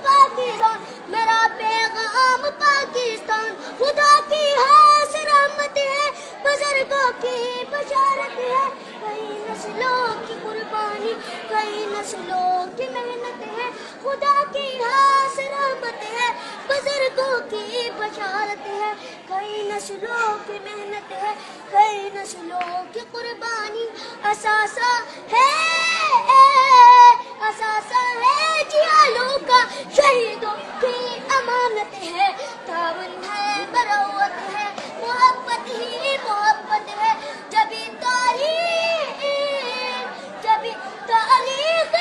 پاکستان، میرا پیغام پاکستان، خدا کی خاص رحمت ہے، بزرگوں کی بشارت ہے، کئی نسلوں کی قربانی، کئی نسلوں کی محنت ہے، خدا کی خاص رحمت ہے، بزرگوں کی بشارت ہے، کئی نسلوں کی محنت ہے، کئی نسلوں کی قربانی، اثاثہ ہے جیالوں کا، شہیدوں کی امانت ہے، تعاون ہے، بروت ہے، محبت ہی محبت ہے، جبھی تاریخ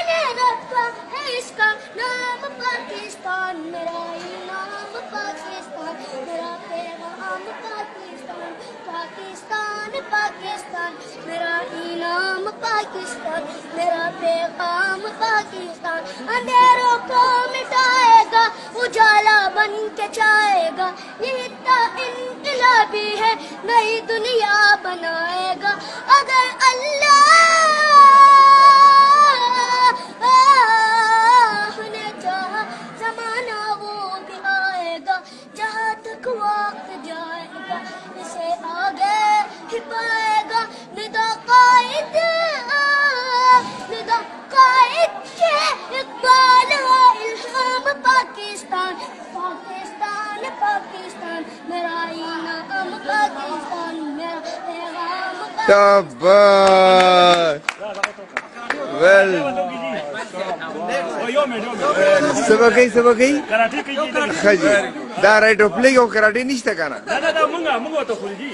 نے رکھا ہے اس کا نام پاکستان، میرا ہی نام پاکستان، میرا پیغام پاکستان، پاکستان پاکستان، میرا ہی نام پاکستان، میرا پیغام پاکستان، اندھیروں کو مٹائے گا، اجالا بن کے چھائے گا، یہ انقلابی ہے، نئی دنیا بنائے گا، اگر اللہ نے چاہا زمانہ وہ بھی آئے گا، جہاں تک وقت جائے گا اسے آگے ہی پائے گا، ندا قائد کے اقبال و الہام پاکستان، پاکستان پاکستان، میرا ہی نام پاکستان، میرا پیغام شاباش ویل سبقی خجی دا رائٹ آف پلی او کراٹے نشته کنه دا مونږه ته خوري